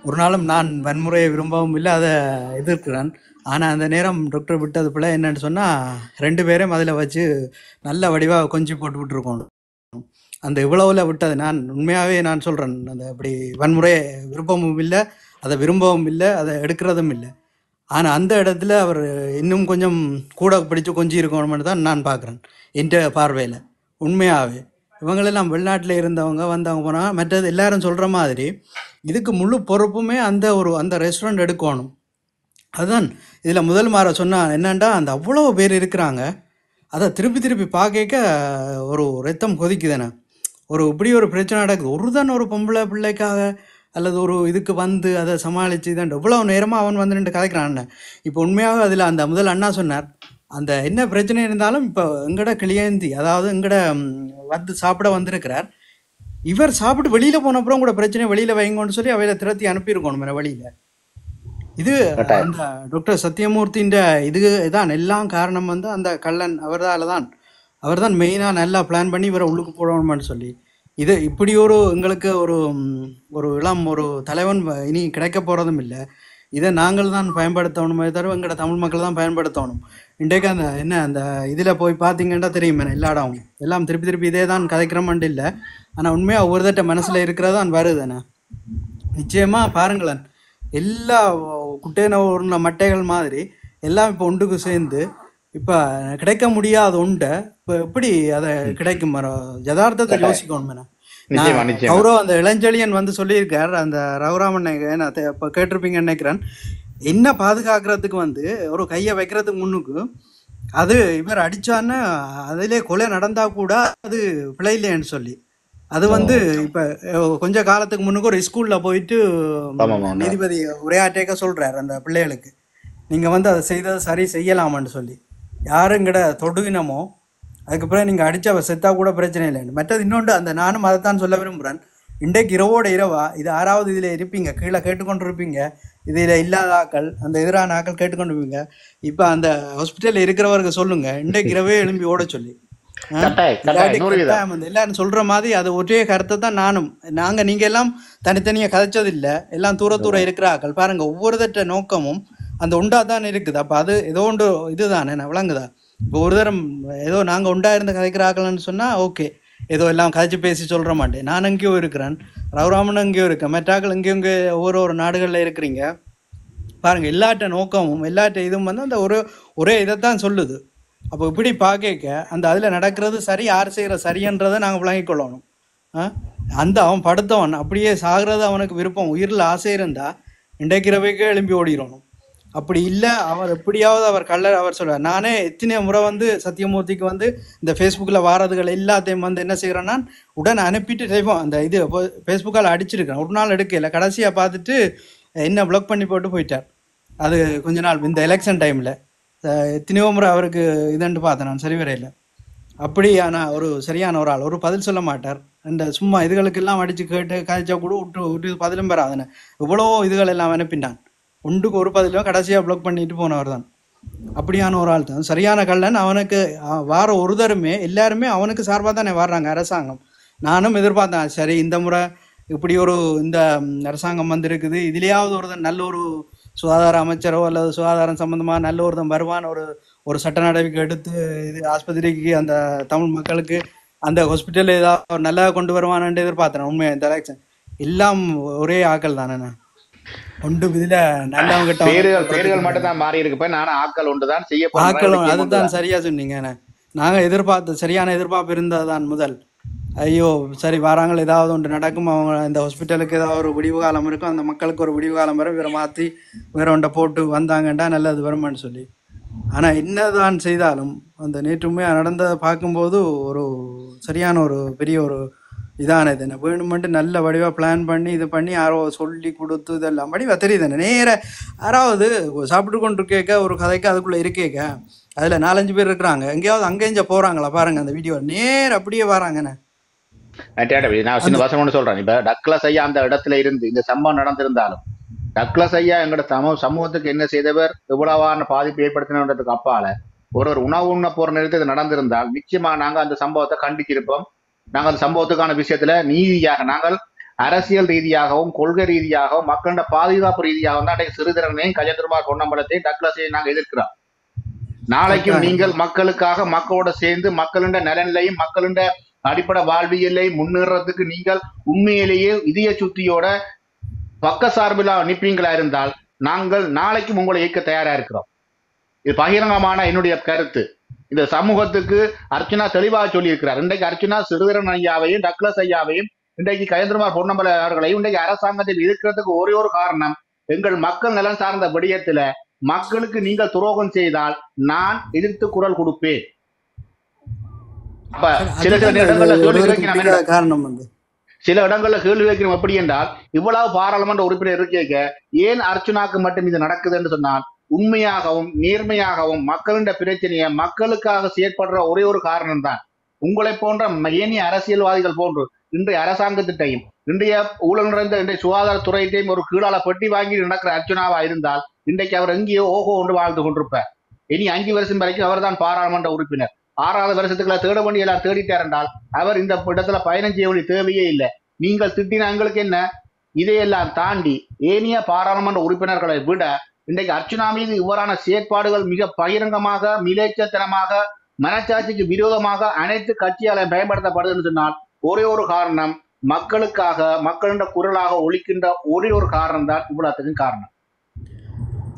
ஒரு நாளும் நான் வன்முறையை விரும்பவும் இல்லை, அதை எதிர்க்கிறேன். ஆனால் அந்த நேரம் டாக்டர் விட்டது போல் என்னன்னு சொன்னால் 2 பேரையும் அதில் வச்சு நல்ல வடிவாக கொஞ்சி போட்டு விட்டுருக்கணும். அந்த இவ்வளவுல விட்டது நான் உண்மையாகவே நான் சொல்கிறேன். அந்த அப்படி வன்முறையை விருப்பமும் இல்லை, அதை விரும்பவும் இல்லை, அதை எடுக்கிறதும் இல்லை. ஆனால் அந்த இடத்துல அவர் இன்னும் கொஞ்சம் கூட பிடிச்சு கொஞ்சம் இருக்கணும்னு தான் நான் பார்க்குறேன் என்ற பார்வையில். உண்மையாகவே இவங்களெல்லாம் வெளிநாட்டில் இருந்தவங்க வந்தவங்க போனால் மற்றது எல்லாரும் சொல்கிற மாதிரி இதுக்கு முழு பொறுப்புமே அந்த ரெஸ்டாரண்ட் எடுக்கணும். அதுதான் இதில் முதல் மாற சொன்னால் என்னண்டா, அந்த அவ்வளோ பேர் இருக்கிறாங்க, அதை திருப்பி பார்க்க ஒரு ரத்தம் கொதிக்குதுண்ணே. இப்படி ஒரு பிரச்சனை நடக்குது. ஒரு பொம்பளை பிள்ளைக்காக அல்லது ஒரு இதுக்கு வந்து அதை சமாளித்து தான் இவ்வளோ நேரமாக அவன் வந்து 2 கதைக்கிறான். இப்போ உண்மையாக அதில் அந்த முதல் அண்ணா சொன்னார், அந்த என்ன பிரச்சனை இருந்தாலும் இப்போ எங்கட கிளியந்தி, அதாவது எங்கட வந்து சாப்பிட வந்திருக்கிறார், இவர் சாப்பிட்டு வெளியில் போன அப்புறம் கூட பிரச்சனை வெளியில் வைங்கன்னு சொல்லி அவையில திரத்தி அனுப்பியிருக்கணும் வழியில். இது அந்த டாக்டர் சத்தியமூர்த்தின்ற இதுதான் எல்லாம் காரணம். வந்து அந்த கள்ளன் அவர் தான் மெயினாக நல்லா பிளான் பண்ணி இவரை உள்ளுக்கு போடணும்னு சொல்லி இது இப்படி எங்களுக்கு ஒரு இளம் ஒரு தலைவன் இனி கிடைக்க போகிறதும் இல்லை. இதை நாங்கள் தான் பயன்படுத்தணுமே தவிர எங்களோட தமிழ் மக்கள் தான் பயன்படுத்தணும். இன்றைக்கு அந்த இதில் போய் பார்த்தீங்கன்னா தெரியுமே, எல்லா இடம் எல்லாம் திருப்பி இதே தான் கதைக்கிறோம்ட்டு இல்லை. ஆனால் உண்மையாக ஒவ்வொருத்தட்ட மனசில் இருக்கிறதான் வருதுண்ணே. நிச்சயமாக பாருங்களேன், எல்லா குட்டையின உருண்ட மட்டைகள் மாதிரி எல்லாம் இப்போ ஒன்றுக்கு சேர்ந்து இப்போ கிடைக்க முடியாத ஒன்றை இப்போ எப்படி அதை கிடைக்கும் யதார்த்தத்தை யோசிக்கணும். கௌரவ் அந்த இளஞ்செழியன் வந்து சொல்லியிருக்கார், அந்த ரகுராமன் இப்போ கேட்டிருப்பீங்கன்னு நினைக்கிறேன். என்ன பாதுகாக்கிறதுக்கு வந்து ஒரு கையை வைக்கிறதுக்கு முன்னுக்கு அது இவர் அடித்தான்னு அதிலே கொலை நடந்தால் கூட அது பிழையில்லைன்னு சொல்லி அது வந்து இப்போ கொஞ்ச காலத்துக்கு முன்னுக்கு ஒரு ஸ்கூலில் போயிட்டு நீதிபதி உரையாற்றேக்க சொல்கிறார் அந்த பிள்ளைகளுக்கு, நீங்கள் வந்து அதை செய்ததை சரி செய்யலாமான்னு சொல்லி. யாருங்கிட தொடுகினமோ அதுக்கப்புறம் நீங்கள் அடித்து அவள் செத்தா கூட பிரச்சனை இல்லைன்னு. மற்றது இன்னொன்று, அந்த நானும் அதைத்தான் சொல்ல விரும்புகிறேன். இன்றைக்கு இரவா இது 6வது இதில் இருப்பீங்க, கீழே கேட்டுக்கொண்டு இருப்பீங்க, இதில் இல்லாத ஆக்கள் அந்த எதிரான ஆக்கள் கேட்டுக்கொண்டு இருப்பீங்க. இப்போ அந்த ஹாஸ்பிட்டலில் இருக்கிறவருக்கு சொல்லுங்க, இன்றைக்கு இரவே எழும்பி ஓட சொல்லி. எல்லாரும் சொல்ற மாதிரி அது ஒரே கருத்தை தான் நீங்க எல்லாம் தனித்தனியா கதைச்சது இல்லை, எல்லாம் தூர இருக்கிற ஆக்கள் பாருங்க. ஒவ்வொருத்தட்ட நோக்கமும் அந்த உண்டா தான் இருக்குது. அப்ப அது ஏதோ ஒன்று இதுதானே விளங்குதா? இப்போ ஒரு தரம் ஏதோ நாங்க உண்டா இருந்து கதைக்கிற ஆக்கலன்னு சொன்னா ஓகே, ஏதோ எல்லாம் கதைச்சு பேசி சொல்ற மாட்டேன். நான் எங்கேயோ இருக்கிறேன், ரகுராமன் எங்கேயோ இருக்கேன், மற்றாக்கள் எங்கேயோ ஒவ்வொரு நாடுகள்ல இருக்கிறீங்க பாருங்க. எல்லாட்ட நோக்கமும் எல்லாட்ட இதுவும் வந்து அந்த ஒரே இதைத்தான் சொல்லுது. அப்போ இப்படி பார்க்க அந்த அதில் நடக்கிறது சரி, யார் செய்கிற சரியன்றதை நாங்கள் விளங்கிக் கொள்ளணும். அந்த அவன் படுத்தவன் அப்படியே சாகிறது அவனுக்கு விருப்பம், உயிரில் ஆசை இருந்தால் இன்றைக்கிறவைக்கே எழும்பி ஓடிடணும். அப்படி இல்லை, அவர் எப்படியாவது அவர் சொல்லுவார். நானே எத்தனை முறை வந்து சத்தியமூர்த்திக்கு வந்து இந்த ஃபேஸ்புக்கில் வாரதுகள் எல்லாத்தையும் வந்து என்ன செய்கிறேன்னா உடனே அனுப்பிட்டு செய்வோம். அந்த இது ஃபேஸ்புக்கால் அடிச்சிருக்கேன், ஒரு நாள் எடுக்கல, கடைசியாக பார்த்துட்டு என்ன பிளாக் பண்ணி போட்டு போயிட்டார். அது கொஞ்ச நாள் இந்த எலெக்ஷன் டைமில் எத்தனையோ முறை அவருக்கு இதுன்ட்டு பார்த்தேன் நான், சரி வரையில். அப்படியான ஒரு சரியான ஒரு ஆள், ஒரு பதில் சொல்ல மாட்டார். இந்த சும்மா இதுகளுக்கெல்லாம் அடித்து கேட்டு கழிச்சா கூட விட்டு பதிலும் பெறாதுன்னு இவ்வளோ இதுகள் எல்லாம் அனுப்பிட்டான். ஒன்றுக்கு ஒரு பதிலும் கடைசியாக பிளாக் பண்ணிட்டு போனவர் தான். அப்படியான ஒரு ஆள் தான் சரியான கள்ளன். அவனுக்கு வார ஒரு தருமே எல்லாருமே அவனுக்கு சார்பாக தானே வர்றாங்க அரசாங்கம். நானும் எதிர்பார்த்தேன், சரி இந்த முறை இப்படி இந்த அரசாங்கம் வந்திருக்குது, இதுலேயாவது நல்ல ஒரு சுகாதார அமைச்சரோ அல்லது சுகாதாரம் சம்பந்தமாக நல்ல ஒருத்தன் வருவான், ஒரு சட்ட நடவடிக்கை எடுத்து இது ஆஸ்பத்திரிக்கு அந்த தமிழ் மக்களுக்கு அந்த ஹாஸ்பிட்டல் ஏதாவது நல்லா கொண்டு வருவான்னு எதிர்பார்த்தேன். உண்மையா இந்த எலெக்ஷன் எல்லாம் ஒரே ஆக்கள் தானே, ஒன்று இதுல நல்லவங்க பேர்கள் மட்டும் தான் மாறி இருக்கு. நானும் ஆக்கள் ஒன்று தான் செய்ய ஆக்கள், அதுதான் சரியா சொன்னீங்க. நாங்க சரியான எதிர்பார்ப்பு இருந்ததுதான் முதல். ஐயோ சரி வராங்கள ஏதாவது ஒன்று நடக்கும், அவங்க இந்த ஹாஸ்பிட்டலுக்கு ஏதாவது ஒரு விடிவு காலம் இருக்கும், அந்த மக்களுக்கு ஒரு விடிவு காலம் வரும், வேற மாற்றி வேற ஒன்றை போட்டு வந்தாங்கண்டா நல்லது வருமானு சொல்லி. ஆனால் என்னதான் செய்தாலும் அந்த நேற்றுமே நடந்ததை பார்க்கும்போது ஒரு சரியான ஒரு பெரிய ஒரு இதான இது என்ன வேணுமென்ட்டு நல்ல வடிவாக பிளான் பண்ணி இது பண்ணி யாரோ சொல்லி கொடுத்து இதெல்லாம் வடிவா தெரியுதுண்ணே. நேர யாராவது சாப்பிட்டு கொண்டு கேட்க ஒரு கதைக்கு அதுக்குள்ளே இருக்கேக்க அதில் 4-5 பேர் இருக்கிறாங்க, எங்கேயாவது அங்கேஞ்ச போகிறாங்களா பாருங்க அந்த வீடியோ நேர் அப்படியே வராங்கண்ணே. நான் சின்ன வசனம் ஒன்று சொல்றேன். இப்ப டக்ளஸ் ஐயா அந்த இடத்துல இருந்து இந்த சம்பவம் நடந்திருந்தாலும் டக்ளஸ் ஐயா எங்களோட சமூகத்துக்கு என்ன செய்தவர், எவ்வளவான பாதிப்பு ஏற்படுத்தினதுக்கு அப்பால ஒரு உணவு உண்ண போற நேரத்தில் இது நடந்திருந்தால் நிச்சயமா நாங்க அந்த சம்பவத்தை கண்டிச்சிருப்போம். நாங்கள் அந்த சம்பவத்துக்கான விஷயத்துல நீதியாக நாங்கள் அரசியல் ரீதியாகவும் கொள்கை ரீதியாகவும் மக்களோட பாதுகாப்பு ரீதியாகவும் தான் சிறுதிறனையும் கஜேந்திரகுமார் பொன்னம்பலத்தையும் டக்ளஸையும் நாங்கள் எதிர்க்கிறோம். நாளைக்கும் நீங்கள் மக்களுக்காக மக்களோட சேர்ந்து மக்களுடைய நலனிலையும் மக்களுடைய அடிப்படை வாழ்வியலையும் முன்னேறதுக்கு நீங்கள் உண்மையிலேயே இதய சுத்தியோட பக்க சார்பில் நிற்பீங்களா இருந்தால் நாங்கள் நாளைக்கும் உங்களை இயக்க தயாரா இருக்கிறோம். இது பகிரங்கமான என்னுடைய கருத்து. இந்த சமூகத்துக்கு அர்ச்சனா தெளிவாக சொல்லி இருக்கிறார். இன்றைக்கு அர்ச்சனா சிறுதரன் ஐயாவையும் டக்ளஸ் ஐயாவையும் இன்றைக்கு கஜேந்திரகுமார் பொன்னம்பல அவர்களையும் இன்றைக்கு அரசாங்கத்தில் இருக்கிறதுக்கு ஒரே ஒரு காரணம், எங்கள் மக்கள் நலன் சார்ந்த விடயத்துல மக்களுக்கு நீங்கள் துரோகம் செய்தால் நான் எதிர்த்து குரல் கொடுப்பேன். அப்ப சில இடங்கள்ல கேள்வி வைக்கணும், காரணம் வந்து சில இடங்கள்ல கேள்வி வைக்கணும். எப்படி என்றால் இவ்வளவு பாராளுமன்ற உறுப்பினர் இருக்கேக்க ஏன் அர்ச்சனாக்கு மட்டும் இது நடக்குது என்று சொன்னால் உண்மையாகவும் நேர்மையாகவும் மக்களின் பிரச்சனையை மக்களுக்காக செயற்படுற ஒரே ஒரு காரணம் தான். உங்களை போன்ற ஏனைய அரசியல்வாதிகள் போன்று இன்றைய அரசாங்கத்திட்டையும் இன்றைய ஊழல் நிறைந்த இன்றைய சுகாதாரத்துறையிட்டையும் ஒரு கீழால பெட்டி வாங்கி நடக்கிற அர்ச்சனாவா இருந்தால் இன்றைக்கு அவர் எங்கேயோ ஓகோ ஒன்று வாழ்ந்து கொண்டிருப்பார். இனி 5 வருஷம் வரைக்கும் அவர் தான் பாராளுமன்ற உறுப்பினர். 6வது வருஷத்துக்குள்ள தேட வேண்டிய எல்லாம் தேடிட்டார் என்றால் அவர் இந்த இடத்துல பயணம் செய்ய வேண்டிய தேவையே இல்லை. நீங்கள் திட்டின எங்களுக்கு என்ன, இதையெல்லாம் தாண்டி ஏனைய பாராளுமன்ற உறுப்பினர்களை விட இன்றைக்கு அர்ச்சனா மீது இவ்வாறான செயற்பாடுகள் மிக பகிரங்கமாக மிலேச்சத்தனமாக மனச்சாட்சிக்கு விரோதமாக அனைத்து கட்சியாலையும் பயன்படுத்தப்படுதுன்னு சொன்னால் ஒரே ஒரு காரணம், மக்களுக்காக மக்களின் குரலாக ஒலிக்கின்ற ஒரே ஒரு காரணம் தான் இவ்வளவுக்கும் காரணம்.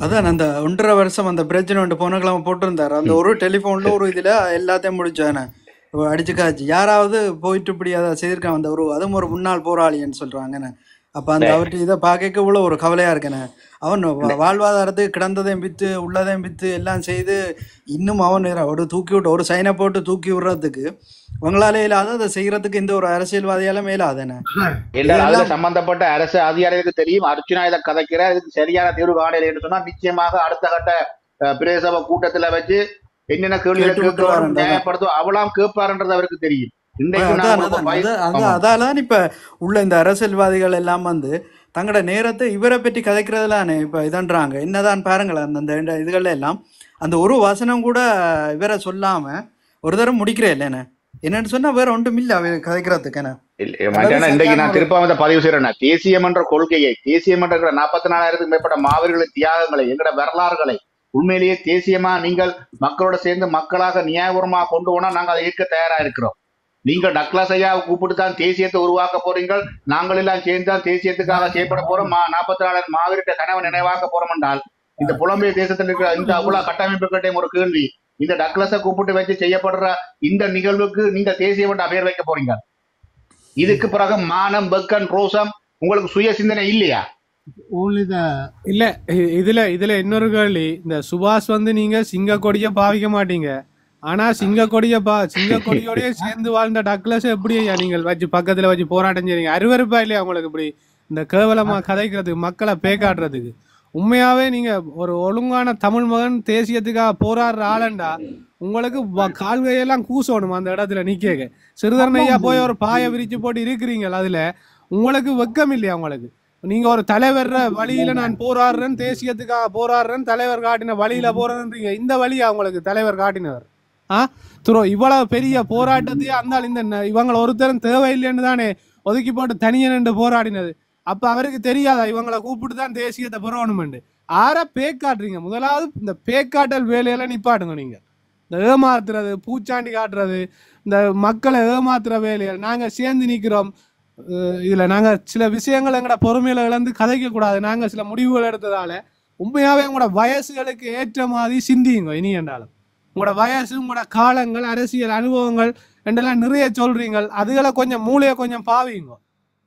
அதான் அந்த 1.5 வருஷம் அந்த பிரச்சனை ஒன்று போன கிழமை போட்டிருந்தாரு. அந்த ஒரு டெலிஃபோன்ல ஒரு இதுல எல்லாத்தையும் முடிச்சானே அடிச்சு காய்ச்சி யாராவது போயிட்டு இப்படி அதை செய்திருக்கான். அந்த அதுவும் ஒரு முன்னாள் போராளின்னு சொல்றாங்கண்ணே. அப்போ அந்த அவர்கிட்ட இதை பார்க்க இவ்வளோ ஒரு கவலையாக இருக்கேனே. அவன் வாழ்வாதாரத்துக்கு கிடந்ததையும் விற்று உள்ளதையும் விற்று எல்லாம் செய்து இன்னும் அவன் ஒரு தூக்கி விட்டு ஒரு சைனை போட்டு தூக்கி விடுறதுக்கு உங்களாலே இல்லாத அதை செய்யறதுக்கு இந்த ஒரு அரசியல்வாதியால மேலாதேனே. அதுல சம்பந்தப்பட்ட அரசு அதிகாரிகளுக்கு தெரியும் அர்ச்சனா இதை கதைக்கிற இதுக்கு சரியான தீர்வு காணலை என்று சொன்னா நிச்சயமாக அடுத்த கட்ட பிரதேச கூட்டத்துல வச்சு என்னென்ன கேள்விகளை நியாயப்படுத்தும் அவளாம் கேட்பாருன்றது அவருக்கு தெரியும். அதால இப்ப உள்ள இந்த அரசியல்வாதிகள் எல்லாம் வந்து தங்களோட நேரத்தை இவரை பற்றி கதைக்கிறதுலானே இப்ப இதன்றாங்க. என்னதான் பாருங்களேன் அந்த இதுகள் எல்லாம் அந்த ஒரு வசனம் கூட இவரை சொல்லாம ஒரு தரம் முடிக்கிறே இல்லைண்ணே. என்னன்னு சொன்னா வேற ஒன்றும் இல்ல அவ கதைக்கிறதுக்கு. இன்றைக்கு நான் திருப்பாம பதிவு செய்யறேன். தேசியம் என்ற கொள்கையை தேசியம் என்ற 44,000க்கும் மேற்பட்ட மாவீரர்களின் தியாகங்களை எங்களோட வரலாறுகளை உண்மையிலேயே தேசியமா நீங்கள் மக்களோட சேர்ந்து மக்களாக நியாயபூர்வமாக கொண்டு போனா நாங்கள் அதை ஏற்க தயாரா இருக்கிறோம். நீங்கள் டக்ளஸ் ஐயாவை கூப்பிட்டு தான் தேசியத்தை உருவாக்க போறீங்கள், நாங்கள் எல்லாம் சேர்ந்து தான் தேசியத்துக்காக செயற்பட போறோம், 44 மாவீரத்தை கனவு நினைவாக்க போறோம் என்றால் இந்த புலம்பெயர் தேசத்தில் இருக்கிற இந்த அவ்வளவு கட்டமைப்புகிட்டையும் ஒரு கேள்வி, இந்த டக்ளஸை கூப்பிட்டு வச்சு செய்யப்படுற இந்த நிகழ்வுக்கு நீங்க தேசியம் என்ற பெயர் வைக்க போறீங்க. இதுக்கு பிறகு மானம் வெக்கன் ரோசம் உங்களுக்கு சுய சிந்தனை இல்லையா? இல்ல இதுல இன்னொரு கேள்வி, இந்த சுபாஷ் வந்து நீங்க சிங்க கொடிய பாவிக்க மாட்டீங்க, ஆனா சிங்க கொடியோடய சேர்ந்து வாழ்ந்த டக்ளஸ் எப்படி நீங்கள் வச்சு பக்கத்துல வச்சு போராட்டம் செய்றீங்க? அருவருப்பா இல்லையா உங்களுக்கு இப்படி இந்த கேவலமா கதைக்கிறதுக்கு மக்களை பேக்காட்டுறதுக்கு? உண்மையாவே நீங்க ஒரு ஒழுங்கான தமிழ் மகன் தேசியத்துக்காக போராடுற ஆளண்டா உங்களுக்கு கால்கையெல்லாம் கூசணும் அந்த இடத்துல நிக்க. சிறுதரனையா போய் ஒரு பாய விரிச்சு போட்டு இருக்கிறீங்க, அதுல உங்களுக்கு வெக்கம் இல்லையா? உங்களுக்கு நீங்க ஒரு தலைவர் வழியில நான் போராடுறேன், தேசியத்துக்காக போராடுறேன், தலைவர் காட்டின வழியில போறேன்றீங்க. இந்த வழியா உங்களுக்கு தலைவர் காட்டினவர் இவ்வளவு பெரிய போராட்டத்தையே அந்த இந்த இவங்களை ஒருத்தரும் தேவையில்லைன்னு தானே ஒதுக்கி போட்டு தனியன் என்று போராடினது. அப்ப அவருக்கு தெரியாதா இவங்களை கூப்பிட்டு தான் தேசியத்தை பெறணுமெண்டு? ஆற பேக்காட்டுறீங்க? முதலாவது இந்த பேக்காட்டல் வேலையெல்லாம் நிப்பாட்டுங்க. நீங்க இந்த ஏமாத்துறது, பூச்சாண்டி காட்டுறது, இந்த மக்களை ஏமாத்துற வேலைகள் நாங்க சேர்ந்து நிக்கிறோம். இதுல நாங்க சில விஷயங்கள் எங்கட பொறுமையில இழந்து கதைக்க கூடாது. நாங்க சில முடிவுகள் எடுத்ததால உண்மையாவே உங்களோட வயசுகளுக்கு ஏற்ற மாதிரி சிந்தியுங்க. இனி என்றாலும் உங்களோட வயசு, உங்களோட காலங்கள், அரசியல் அனுபவங்கள் என்றெல்லாம் நிறைய சொல்றீங்க. அதுகளை கொஞ்சம் மூளையை கொஞ்சம் பாவீங்க.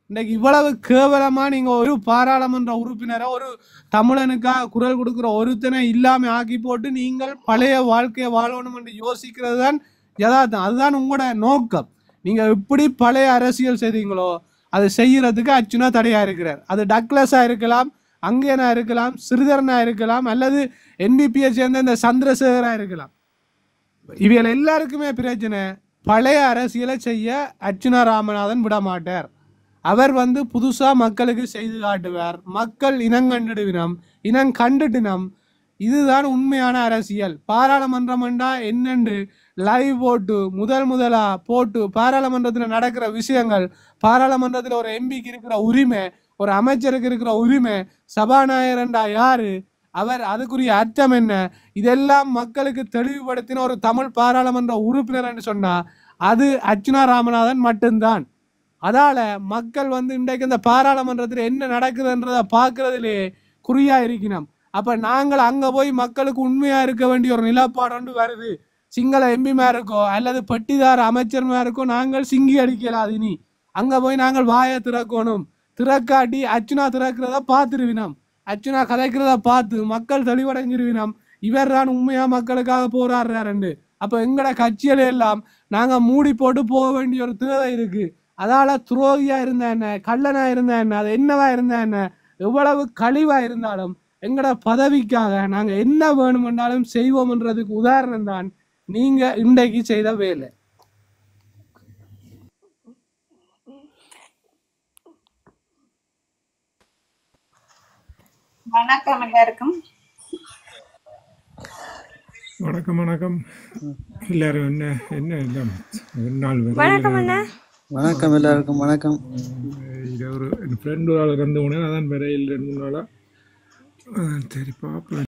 இன்னைக்கு இவ்வளவு கேவலமா நீங்க ஒரு பாராளுமன்ற உறுப்பினரை, ஒரு தமிழனுக்காக குரல் கொடுக்குற ஒருத்தனை இல்லாம ஆக்கி போட்டு நீங்கள் பழைய வாழ்க்கையை வாழணும் என்று யோசிக்கிறது தான் யதார்த்தம். அதுதான் உங்களோட நோக்கம். நீங்க எப்படி பழைய அரசியல் செய்றீங்களோ அது செய்யறதுக்கு அர்ச்சுனா தடையா இருக்கிறார். அது டக்ளஸா இருக்கலாம், அங்கேனா இருக்கலாம், ஸ்ரீதரனா இருக்கலாம், அல்லது என்பிபியை சேர்ந்த இந்த சந்திரசேகரா இருக்கலாம். இவைகள் எல்லாருக்குமே பிரச்சனை. பழைய அரசியலை செய்ய அர்ச்சுனா ராமநாதன் விட மாட்டார். அவர் புதுசா மக்களுக்கு செய்து காட்டுவார். மக்கள் இனங்கண்டுடுவினம், இனங்கண்டுட்டினம். இதுதான் உண்மையான அரசியல். பாராளுமன்றம் என்றா என்னென்று லைவ் போட்டு முதலா போட்டு பாராளுமன்றத்தில் நடக்கிற விஷயங்கள், பாராளுமன்றத்தில் ஒரு எம்பிக்கு இருக்கிற உரிமை, ஒரு அமைச்சருக்கு இருக்கிற உரிமை, சபாநாயகர் என்றா யாரு, அவர் அதுக்குரிய அர்த்தம் என்ன, இதெல்லாம் மக்களுக்கு தெளிவுபடுத்தின ஒரு தமிழ் பாராளுமன்ற உறுப்பினர் என்று சொன்னா அது அர்ச்சுனா ராமநாதன் மட்டும்தான். அதால மக்கள் இன்றைக்கு இந்த பாராளுமன்றத்தில் என்ன நடக்குதுன்றத பார்க்கறதுலே குறியா இருக்கணும். அப்ப நாங்கள் அங்க போய் மக்களுக்கு உண்மையா இருக்க வேண்டிய ஒரு நிலப்பாடு ஒன்று வருது. சிங்கள எம்பிமாருக்கோ அல்லது பட்டிதார அமைச்சர்மாருக்கோ நாங்கள் சிங்கி அடிக்கலாம். அது இனி அங்க போய் நாங்கள் வாயை திறக்கணும். திறக்காட்டி அர்ச்சுனா திறக்கிறத பார்த்துருவினோம். அர்ச்சுனா கதைக்கிறத பார்த்து மக்கள் தெளிவடைஞ்சிருவினோம். இவர் தான் உண்மையா மக்களுக்காக போராடுறாரு. அப்ப எங்கட கட்சியில எல்லாம் நாங்க மூடி போட்டு போக வேண்டிய ஒரு தேவை இருக்கு. அதால துரோகியா இருந்தா என்ன, கள்ளனா இருந்தா என்ன, அது என்னவா இருந்தா என்ன, எவ்வளவு கழிவா இருந்தாலும் எங்கட பதவிக்காக நாங்க என்ன வேணுமென்றாலும் செய்வோம்ன்றதுக்கு உதாரணம் தான் நீங்க இன்றைக்கு செய்த வேலை. வணக்கம் எல்லாருக்கும். வணக்கம் வணக்கம் எல்லாரும். என்ன என்ன இல்லை ஒரு நாள் வணக்கம் அண்ணா. வணக்கம் எல்லாருக்கும் வணக்கம். இது ஒரு என் ஃப்ரெண்டு ஒரு ஆள் இறந்து போனேன். அதான் வரையில் 2 3 நாளாக சரி பார்ப்போம்.